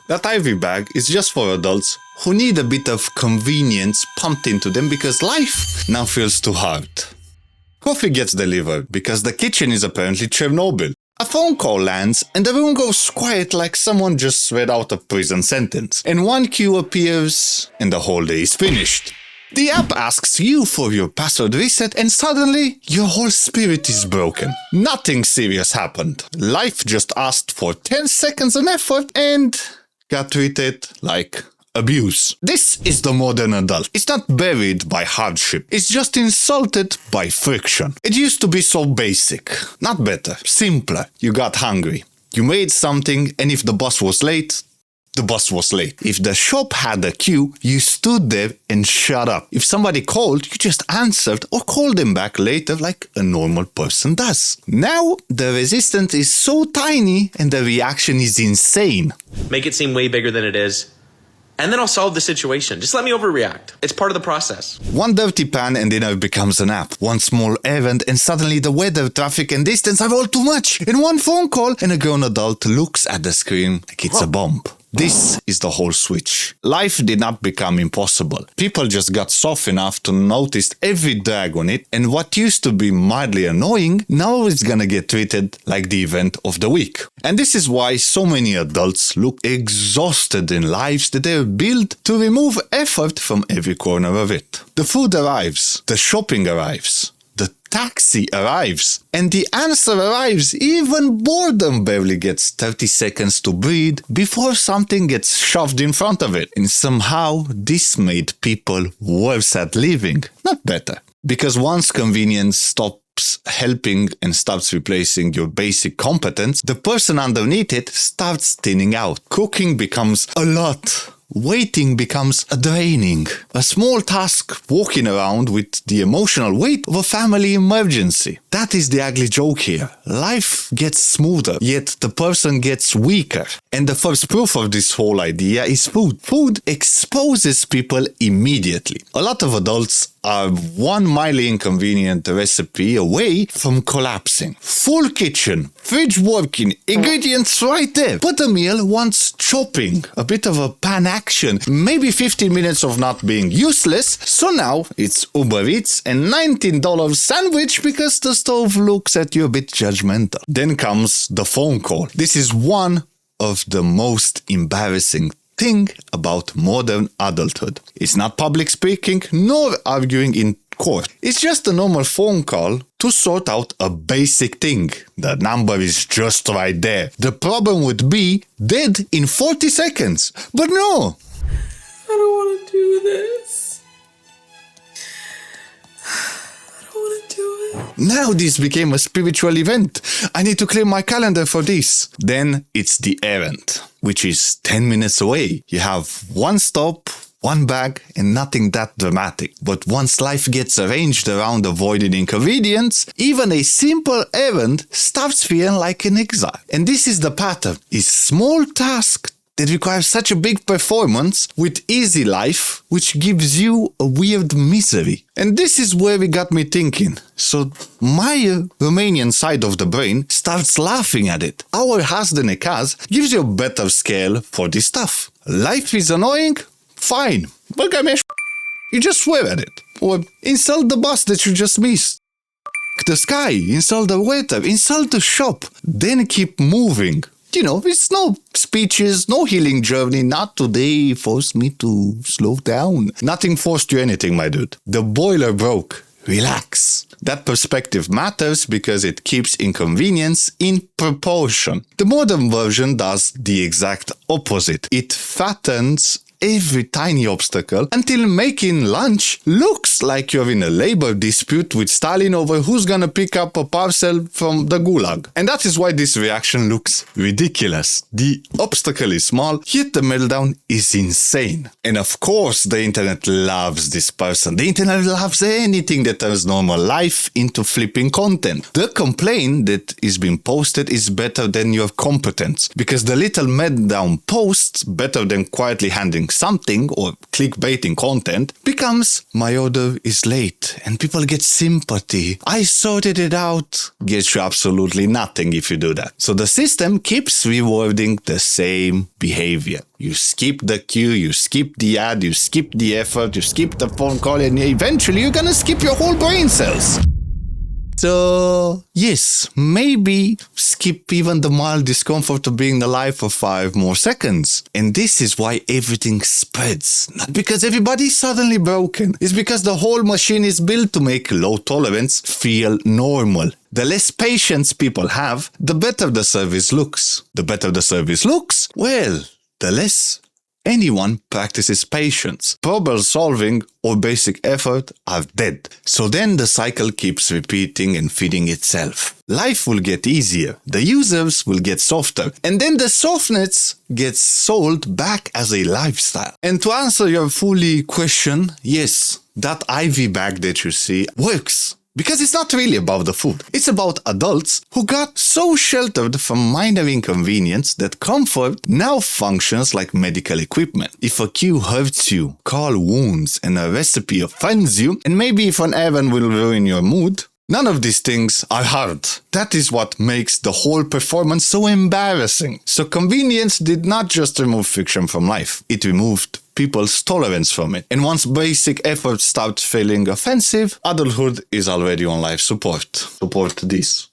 That Ivy bag is just for adults who need a bit of convenience pumped into them because life now feels too hard. Coffee gets delivered because the kitchen is apparently Chernobyl. A phone call lands and the room goes quiet like someone just read out a prison sentence. And one cue appears and the whole day is finished. The app asks you for your password reset and suddenly your whole spirit is broken. Nothing serious happened. Life just asked for 10 seconds of effort and got treated like abuse. This is the modern adult. It's not buried by hardship. It's just insulted by friction. It used to be so basic. Not better. Simpler. You got hungry. You made something and if the bus was late, the bus was late. If the shop had a queue, you stood there and shut up. If somebody called, you just answered or called them back later like a normal person does. Now, the resistance is so tiny and the reaction is insane. Make it seem way bigger than it is. And then I'll solve the situation. Just let me overreact. It's part of the process. One dirty pan and dinner becomes an app. One small errand and suddenly the weather, traffic and distance are all too much. And one phone call and a grown adult looks at the screen like it's a bomb. This is the whole switch. Life did not become impossible. People just got soft enough to notice every drag on it, and what used to be mildly annoying, now is gonna get treated like the event of the week. And this is why so many adults look exhausted in lives that they're built to remove effort from every corner of it. The food arrives, the shopping arrives, the taxi arrives, and the answer arrives. Even boredom barely gets 30 seconds to breathe before something gets shoved in front of it. And somehow, this made people worse at living, not better. Because once convenience stops helping and starts replacing your basic competence, the person underneath it starts thinning out. Cooking becomes a lot. Waiting becomes a draining. A small task walking around with the emotional weight of a family emergency. That is the ugly joke here. Life gets smoother, yet the person gets weaker. And the first proof of this whole idea is food. Food exposes people immediately. A lot of adults are one mildly inconvenient recipe away from collapsing. Full kitchen, fridge working, ingredients right there. But the meal wants chopping, a bit of a pan action, maybe 15 minutes of not being useless. So now it's Uber Eats and $19 sandwich because the stove looks at you a bit judgmental. Then comes the phone call. This is one of the most embarrassing thing about modern adulthood. It's not public speaking nor arguing in court. It's just a normal phone call to sort out a basic thing. The number is just right there. The problem would be dead in 40 seconds. But no! I don't want to do this. I don't want to do it. Now this became a spiritual event. I need to clear my calendar for this. Then it's the errand, which is 10 minutes away. You have one stop, one bag, and nothing that dramatic. But once life gets arranged around avoiding inconvenience, even a simple errand starts feeling like an exile. And this is the pattern. A small task that requires such a big performance with easy life, which gives you a weird misery. And this is where it got me thinking. So my Romanian side of the brain starts laughing at it. Our husband the Necaz gives you a better scale for this stuff. Life is annoying? Fine. But you just swear at it. Or insult the boss that you just missed. The sky, insult the weather, insult the shop. Then keep moving. You know, it's no speeches, no healing journey. Not today forced me to slow down. Nothing forced you anything, my dude. The boiler broke. Relax. That perspective matters because it keeps inconvenience in proportion. The modern version does the exact opposite. It fattens every tiny obstacle until making lunch looks like you're in a labor dispute with Stalin over who's gonna pick up a parcel from the gulag. And that is why this reaction looks ridiculous. The obstacle is small, yet the meltdown is insane. And of course the internet loves this person. The internet loves anything that turns normal life into flipping content. The complaint that is being posted is better than your competence, because the little meltdown posts better than quietly handing something or clickbaiting content becomes my order is late and people get sympathy. I sorted it out. Gets you absolutely nothing if you do that. So the system keeps rewarding the same behavior. You skip the queue, you skip the ad, you skip the effort, you skip the phone call, and eventually you're gonna skip your whole brain cells. So, yes, maybe skip even the mild discomfort of being alive for 5 more seconds. And this is why everything spreads. Not because everybody's suddenly broken. It's because the whole machine is built to make low tolerance feel normal. The less patience people have, the better the service looks. The better the service looks, well, the less anyone practices patience. Problem solving or basic effort are dead. So then the cycle keeps repeating and feeding itself. Life will get easier, the users will get softer, and then the softness gets sold back as a lifestyle. And to answer your fully question, yes, that IV bag that you see works. Because it's not really about the food. It's about adults who got so sheltered from minor inconvenience that comfort now functions like medical equipment. If a queue hurts you, call wounds, and a recipe offends you, and maybe if an errand will ruin your mood, none of these things are hard. That is what makes the whole performance so embarrassing. So convenience did not just remove friction from life. It removed people's tolerance from it. And once basic effort starts feeling offensive, adulthood is already on life support. Support this.